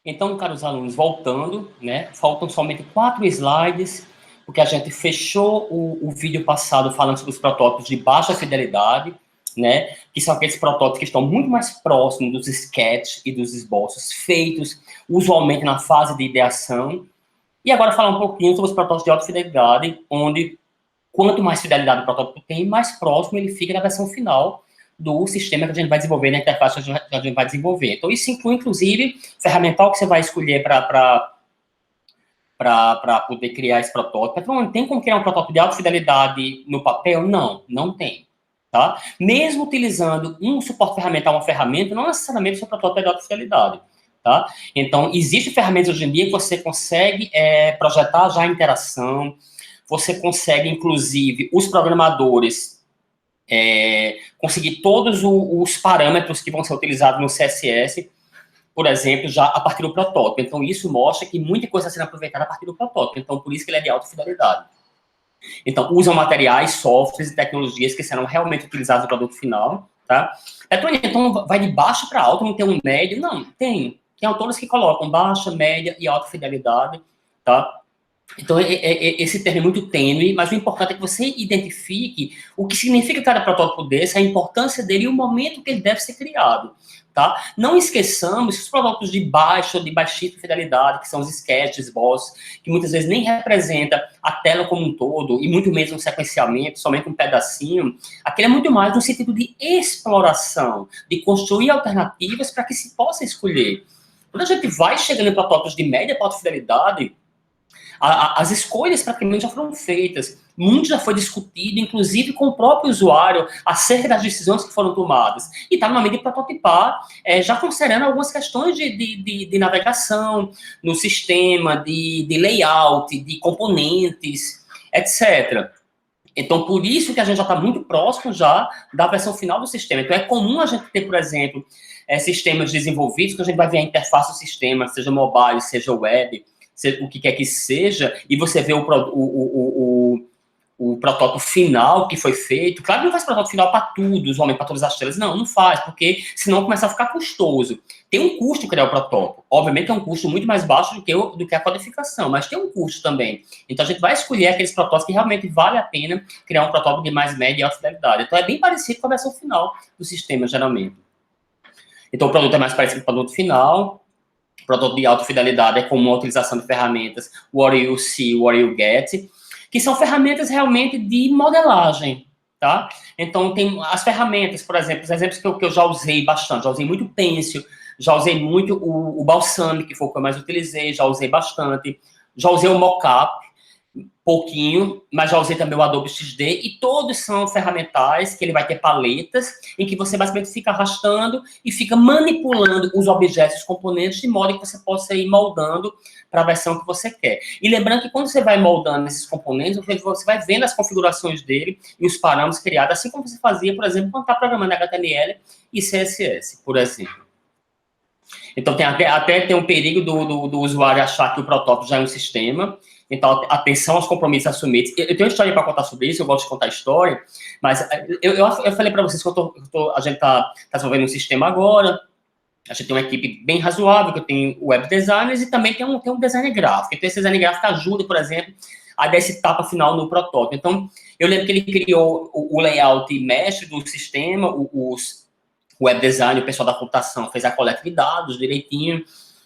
Então, caros alunos, voltando, né, faltam somente 4 slides, porque a gente fechou o vídeo passado falando sobre os protótipos de baixa fidelidade, né, que são aqueles protótipos que estão muito mais próximos dos sketches e dos esboços feitos, usualmente na fase de ideação. E agora falar um pouquinho sobre os protótipos de alta fidelidade, onde quanto mais fidelidade o protótipo tem, mais próximo ele fica da versão final do sistema que a gente vai desenvolver, na interface que a gente vai desenvolver. Então, isso inclui, inclusive, ferramental que você vai escolher para poder criar esse protótipo. Então, tem como criar um protótipo de alta fidelidade no papel? Não, não tem. Tá? Mesmo utilizando um suporte ferramental, uma ferramenta, não necessariamente o seu protótipo é de alta fidelidade. Tá? Então, existem ferramentas hoje em dia que você consegue projetar já a interação, você consegue, inclusive, os programadores conseguir todos os parâmetros que vão ser utilizados no CSS, por exemplo, já a partir do protótipo. Então, isso mostra que muita coisa está sendo aproveitada a partir do protótipo. Então, por isso que ele é de alta fidelidade. Então, usam materiais, softwares e tecnologias que serão realmente utilizados no produto final, tá? Então, vai de baixo para alto, não tem um médio? Não, tem. Tem autores que colocam baixa, média e alta fidelidade, tá? Então, esse termo é muito tênue, mas o importante é que você identifique o que significa cada protótipo desse, a importância dele e o momento que ele deve ser criado, tá? Não esqueçamos que os protótipos de baixa ou de baixíssima fidelidade, que são os sketches, boss, que muitas vezes nem representa a tela como um todo, e muito menos um sequenciamento, somente um pedacinho, aquele é muito mais no sentido de exploração, de construir alternativas para que se possa escolher. Quando a gente vai chegando em protótipos de média para alta fidelidade, as escolhas praticamente já foram feitas, muito já foi discutido, inclusive com o próprio usuário, acerca das decisões que foram tomadas. E está no momento de prototipar, já considerando algumas questões de navegação no sistema, de layout, de componentes, etc. Então, por isso que a gente já está muito próximo já da versão final do sistema. Então, é comum a gente ter, por exemplo, sistemas desenvolvidos, que a gente vai ver a interface do sistema, seja mobile, seja web, o que quer que seja, e você vê o protótipo final que foi feito. Claro que não faz protótipo final para tudo, usualmente para todas as telas. Não, não faz, porque senão começa a ficar custoso. Tem um custo criar o protótipo. Obviamente é um custo muito mais baixo do que a codificação, mas tem um custo também. Então a gente vai escolher aqueles protótipos que realmente vale a pena criar um protótipo de mais média e alta fidelidade. Então é bem parecido com a versão final do sistema, geralmente. Então o produto é mais parecido com o produto final. Produto de alta fidelidade é comum a utilização de ferramentas What You See, What You Get, que são ferramentas realmente de modelagem, tá? Então, tem as ferramentas, por exemplo, os exemplos que eu já usei bastante, já usei muito Pencil, já usei muito o Balsamiq, que foi o que eu mais utilizei, já usei bastante, já usei o Mockup, pouquinho, mas já usei também o Adobe XD, e todos são ferramentais que ele vai ter paletas, em que você basicamente fica arrastando e fica manipulando os objetos, os componentes, de modo que você possa ir moldando para a versão que você quer. E lembrando que quando você vai moldando esses componentes, você vai vendo as configurações dele e os parâmetros criados, assim como você fazia, por exemplo, quando está programando HTML e CSS, por exemplo. Então, até tem um perigo do usuário achar que o protótipo já é um sistema. Então, atenção aos compromissos assumidos. Eu tenho uma história para contar sobre isso, eu gosto de contar história, mas eu falei para vocês que a gente está desenvolvendo um sistema agora, a gente tem uma equipe bem razoável, que eu tenho web designers e também tem um design gráfico. Então, esse design gráfico ajuda, por exemplo, a dar essa etapa final no protótipo. Então, eu lembro que ele criou o layout mestre do sistema, os web design, o pessoal da computação fez a coleta de dados direitinho,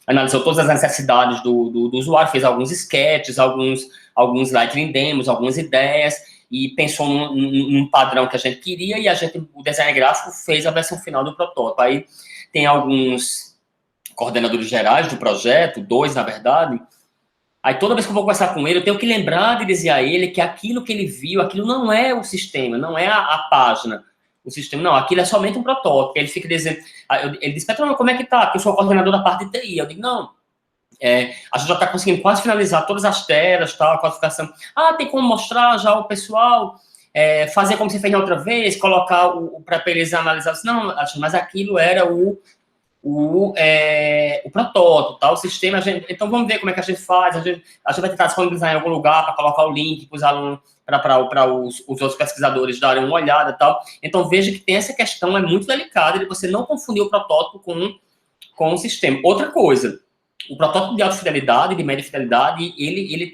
analisou todas as necessidades do usuário, fez alguns sketches, alguns Lightning demos, algumas ideias, e pensou num padrão que a gente queria, e o design gráfico fez a versão final do protótipo. Aí tem alguns coordenadores gerais do projeto, 2, na verdade. Aí toda vez que eu vou conversar com ele, eu tenho que lembrar de dizer a ele que aquilo que ele viu, aquilo não é o sistema, não é a página, o sistema, não, aquilo é somente um protótipo. Ele fica dizendo, ele diz, Petrona, como é que tá? Porque eu sou o coordenador da parte de TI. Eu digo, não, a gente já está conseguindo quase finalizar todas as telas, tal, a codificação. Tem como mostrar já o pessoal, fazer como você fez na outra vez, colocar para eles analisar. Não, mas aquilo era o protótipo, tá? O sistema, então vamos ver como é que a gente faz, a gente vai tentar disponibilizar em algum lugar para colocar o link para os alunos, para os outros pesquisadores darem uma olhada e tal. Então veja que tem essa questão, é muito delicada, de você não confundir o protótipo com o sistema. Outra coisa, o protótipo de alta fidelidade, de média fidelidade, ele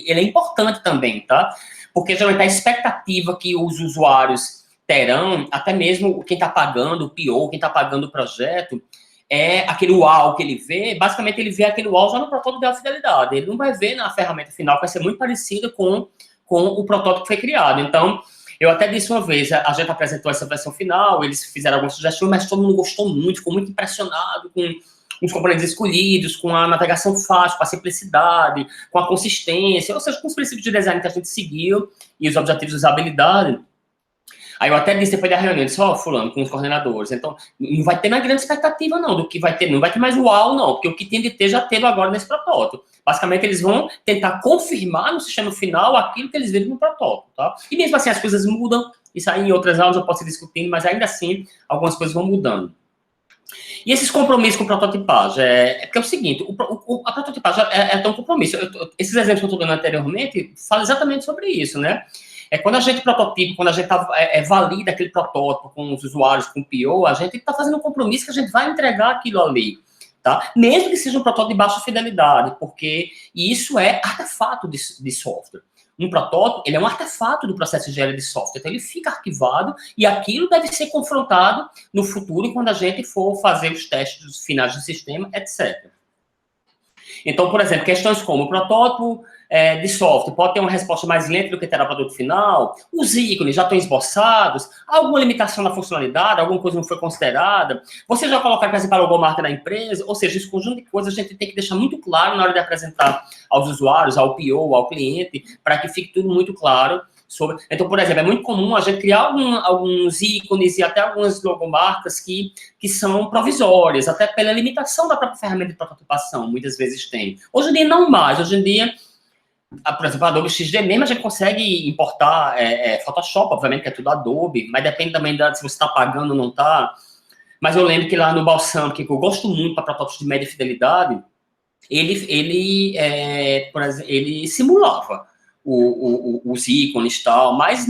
é importante também, tá? Porque geralmente a expectativa que os usuários terão, até mesmo quem está pagando o PO, quem está pagando o projeto, é aquele uau que ele vê, basicamente ele vê aquele uau já no protótipo de alta fidelidade. Ele não vai ver na ferramenta final, que vai ser muito parecida com o protótipo que foi criado. Então, eu até disse uma vez, a gente apresentou essa versão final, eles fizeram algumas sugestões, mas todo mundo gostou muito, ficou muito impressionado com os componentes escolhidos, com a navegação fácil, com a simplicidade, com a consistência, ou seja, com os princípios de design que a gente seguiu e os objetivos de usabilidade. Aí eu até disse depois da reunião, disse, fulano, com os coordenadores, então, não vai ter mais grande expectativa, não, do que vai ter, não vai ter mais uau, não, porque o que tem de ter, já teve agora nesse protótipo. Basicamente, eles vão tentar confirmar no sistema final aquilo que eles viram no protótipo, tá? E mesmo assim, as coisas mudam, isso aí em outras aulas eu posso ir discutindo, mas ainda assim, algumas coisas vão mudando. E esses compromissos com prototipagem, porque é o seguinte, a prototipagem é um compromisso. Esses exemplos que eu estou dando anteriormente falam exatamente sobre isso, né? É quando a gente prototipa, quando a gente valida aquele protótipo com os usuários, com o PO, a gente está fazendo um compromisso que a gente vai entregar aquilo ali, tá? Mesmo que seja um protótipo de baixa fidelidade, porque isso é artefato de software. Um protótipo, ele é um artefato do processo de engenharia de software, então ele fica arquivado e aquilo deve ser confrontado no futuro quando a gente for fazer os testes finais do sistema, etc. Então, por exemplo, questões como o protótipo de software pode ter uma resposta mais lenta do que terá o produto final, os ícones já estão esboçados, alguma limitação na funcionalidade, alguma coisa não foi considerada, você já colocar, por exemplo, a logomarca da empresa, ou seja, esse conjunto de coisas a gente tem que deixar muito claro na hora de apresentar aos usuários, ao PO, ao cliente, para que fique tudo muito claro sobre... Então, por exemplo, é muito comum a gente criar alguns ícones e até algumas logomarcas que são provisórias, até pela limitação da própria ferramenta de prototipação, muitas vezes tem. Hoje em dia, não mais. Hoje em dia, por exemplo, a Adobe XD mesmo, a gente consegue importar Photoshop, obviamente, que é tudo Adobe, mas depende também se você está pagando ou não está. Mas eu lembro que lá no Balsam, que eu gosto muito para protótipos de média fidelidade, ele simulava os ícones e tal, mas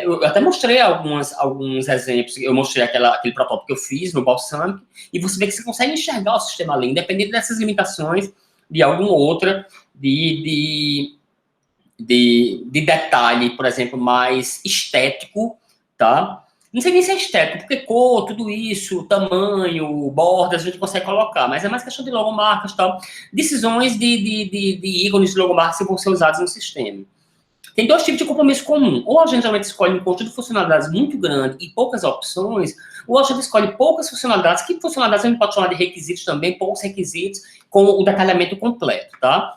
eu até mostrei alguns exemplos, eu mostrei aquele protótipo que eu fiz no Balsamiq, e você vê que você consegue enxergar o sistema ali, independente dessas limitações de alguma outra, de detalhe, por exemplo, mais estético, tá? Não sei nem se é estético, porque cor, tudo isso, tamanho, bordas, a gente consegue colocar, mas é mais questão de logomarcas e tal. Decisões de ícones de logomarcas que vão ser usados no sistema. Tem dois tipos de compromisso comum. Ou a gente geralmente escolhe um conjunto de funcionalidades muito grande e poucas opções, ou a gente escolhe poucas funcionalidades, que funcionalidades a gente pode chamar de requisitos também, poucos requisitos, com o detalhamento completo, tá?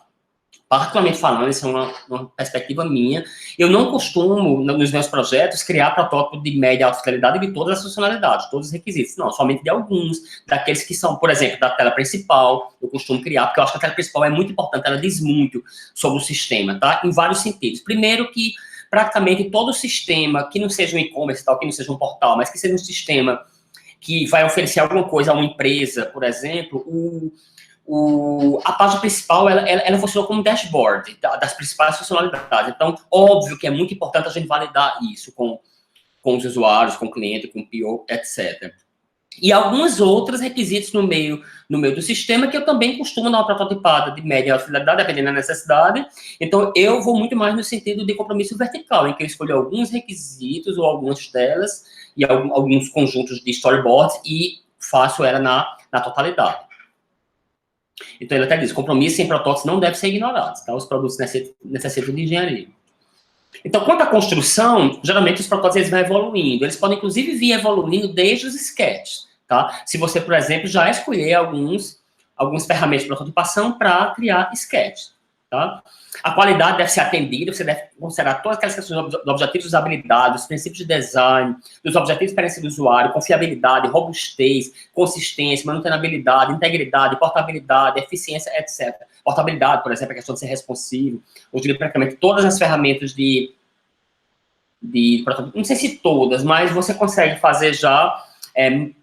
Particularmente falando, isso é uma perspectiva minha, eu não costumo, nos meus projetos, criar protótipo de média alta fidelidade de todas as funcionalidades, todos os requisitos. Não, somente de alguns, daqueles que são, por exemplo, da tela principal, eu costumo criar, porque eu acho que a tela principal é muito importante, ela diz muito sobre o sistema, tá? Em vários sentidos. Primeiro que, praticamente, todo sistema, que não seja um e-commerce, tal, que não seja um portal, mas que seja um sistema que vai oferecer alguma coisa a uma empresa, por exemplo, a página principal, ela funciona como um dashboard das principais funcionalidades. Então, óbvio que é muito importante a gente validar isso com os usuários, com o cliente, com o PO, etc. E alguns outros requisitos no meio do sistema que eu também costumo dar uma prototipada de média e alta fidelidade, dependendo da necessidade. Então, eu vou muito mais no sentido de compromisso vertical, em que eu escolho alguns requisitos ou algumas telas e alguns conjuntos de storyboards e faço ela na totalidade. Então, ele até diz, compromissos sem protótipos não devem ser ignorados, tá? Os produtos necessitam de engenharia. Então, quanto à construção, geralmente os protótipos eles vão evoluindo. Eles podem, inclusive, vir evoluindo desde os sketches, tá? Se você, por exemplo, já escolher algumas ferramentas de prototipação para criar sketches, tá? A qualidade deve ser atendida, você deve considerar todas aquelas questões dos objetivos de usabilidade, dos princípios de design, dos objetivos de experiência do usuário, confiabilidade, robustez, consistência, manutenibilidade, integridade, portabilidade, eficiência, etc. Portabilidade, por exemplo, a questão de ser responsivo. Eu diria praticamente todas as ferramentas de não sei se todas, mas você consegue fazer já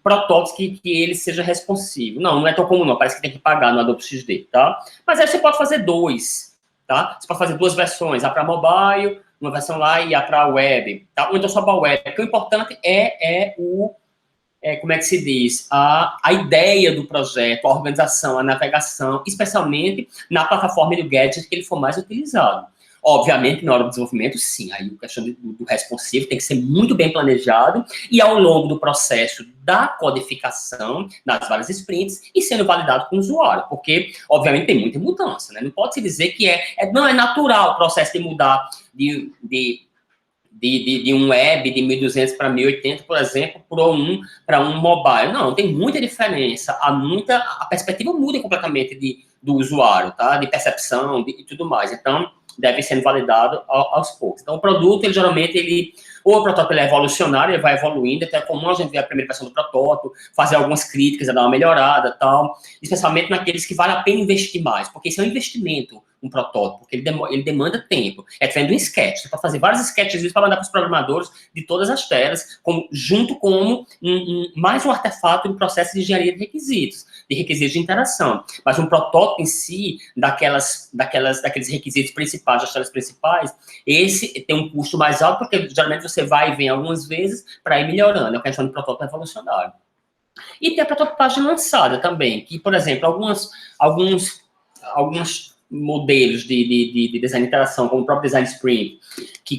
protótipos que ele seja responsivo. Não é tão comum não, parece que tem que pagar no Adobe XD, tá? Mas aí você pode fazer dois, tá? Você pode fazer duas versões, a para mobile, uma versão lá e a para web, tá? Ou então só para web, porque o importante é como é que se diz, a ideia do projeto, a organização, a navegação, especialmente na plataforma do gadget que ele for mais utilizado. Obviamente, na hora do desenvolvimento, sim, aí a questão do responsivo tem que ser muito bem planejado e ao longo do processo da codificação, nas várias sprints, e sendo validado com o usuário, porque, obviamente, tem muita mudança, né? Não pode se dizer que não é natural o processo de mudar de um web de 1200 para 1080, por exemplo, para um mobile. Não, tem muita diferença. A perspectiva muda completamente do usuário, tá? De percepção e tudo mais. Então, deve ser validado aos poucos. Então, o produto, ou o protótipo ele é evolucionário, ele vai evoluindo, até comum a gente ver a primeira versão do protótipo, fazer algumas críticas, dar uma melhorada, tal, especialmente naqueles que vale a pena investir mais, porque isso é um investimento, um protótipo, porque ele demanda tempo. É diferente de um sketch, você pode fazer vários sketches para mandar para os programadores de todas as telas, junto com mais um artefato do processo de engenharia de requisitos de interação. Mas um protótipo em si, daqueles requisitos principais, das telas principais, esse tem um custo mais alto, porque geralmente você vai e vem algumas vezes para ir melhorando. É o que a gente chama de protótipo evolucionário. E tem a prototipagem lançada também, que, por exemplo, alguns modelos de design de interação, como o próprio Design Sprint,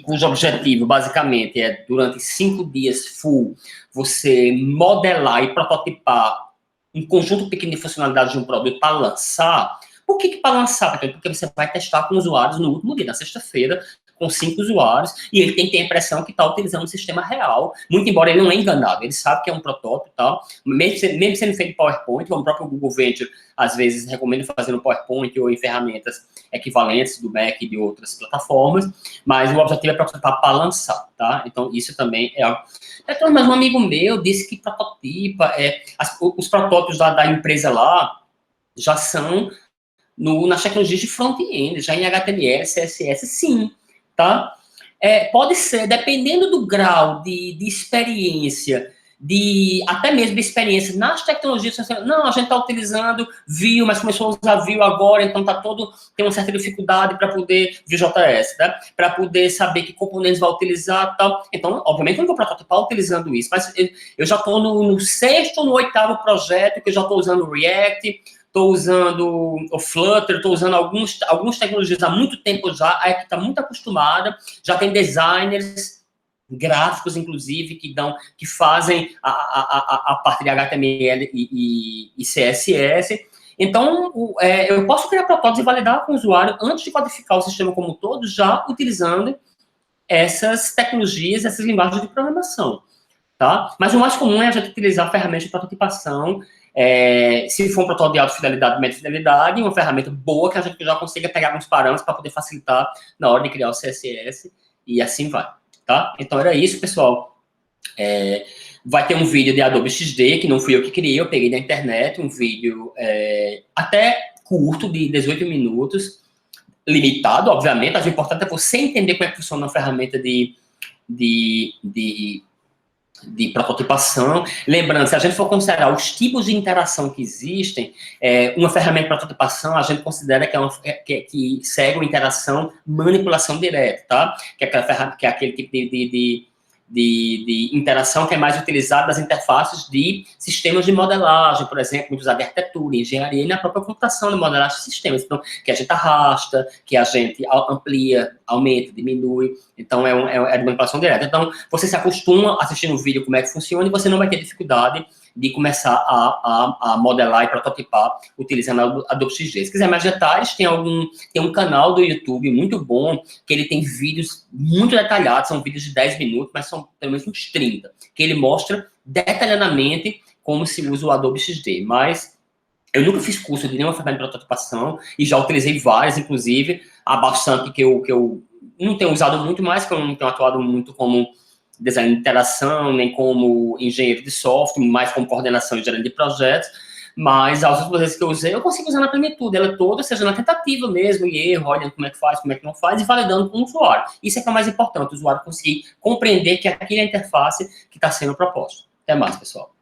cujo objetivo, basicamente, é, durante 5 dias full, você modelar e prototipar um conjunto pequeno de funcionalidades de um produto para lançar. Por que para lançar? Porque você vai testar com usuários no último dia, na sexta-feira, com 5 usuários, e ele tem que ter a impressão que está utilizando um sistema real, muito embora ele não é enganado, ele sabe que é um protótipo e tal, mesmo sendo feito em PowerPoint, como o próprio Google Venture, às vezes, recomenda fazer no PowerPoint ou em ferramentas equivalentes do Mac e de outras plataformas, mas o objetivo é prototipar para lançar, tá? Então, isso também é algo... Mas um amigo meu disse que prototipa, os protótipos da empresa lá já são nas tecnologias de front-end, já em HTML, CSS, sim, tá? Pode ser, dependendo do grau de experiência, até mesmo de experiência nas tecnologias, não, a gente está utilizando Vue, mas começou a usar Vue agora, então tem uma certa dificuldade para poder, Vue.js, tá? Para poder saber que componentes vai utilizar e tal. Então, obviamente, eu não vou prototipar utilizando isso, mas eu já estou no 6º ou no 8º projeto, que eu já estou usando o React, estou usando o Flutter, estou usando algumas tecnologias há muito tempo já, a equipe está muito acostumada, já tem designers gráficos, inclusive, que fazem a parte de HTML e CSS. Então, eu posso criar protótipos e validar com o usuário antes de codificar o sistema como um todo, já utilizando essas tecnologias, essas linguagens de programação, tá? Mas o mais comum é a gente utilizar ferramentas de prototipação, se for um protótipo de alta fidelidade, média fidelidade, uma ferramenta boa que a gente já consiga pegar alguns parâmetros para poder facilitar na hora de criar o CSS, e assim vai, tá? Então, era isso, pessoal. Vai ter um vídeo de Adobe XD, que não fui eu que criei, eu peguei da internet, um vídeo até curto, de 18 minutos, limitado, obviamente, mas o importante é você entender como é que funciona uma ferramenta de prototipação. Lembrando, se a gente for considerar os tipos de interação que existem, uma ferramenta de prototipação, a gente considera que segue uma interação manipulação direta, tá? Que é aquele tipo de interação que é mais utilizado nas interfaces de sistemas de modelagem, por exemplo, muito usado em arquitetura, engenharia e na própria computação de modelagem de sistemas. Então, que a gente arrasta, que a gente amplia, aumenta, diminui. Então, é de manipulação direta. Então, você se acostuma assistindo o vídeo como é que funciona e você não vai ter dificuldade de começar a modelar e prototipar utilizando a Adobe XD. Se quiser mais detalhes, tem um canal do YouTube muito bom, que ele tem vídeos muito detalhados, são vídeos de 10 minutos, mas são pelo menos uns 30, que ele mostra detalhadamente como se usa o Adobe XD. Mas eu nunca fiz curso de nenhuma ferramenta de prototipação e já utilizei várias, inclusive, há bastante que eu não tenho usado muito mais, que eu não tenho atuado muito como design de interação, nem como engenheiro de software, mais como coordenação e gerente de projetos, mas as outras vezes que eu usei, eu consigo usar na plenitude, ela toda, seja na tentativa mesmo, e erro, olhando como é que faz, como é que não faz, e validando com o usuário. Isso é que é o mais importante, o usuário conseguir compreender que aquilo é a interface que está sendo proposta. Até mais, pessoal.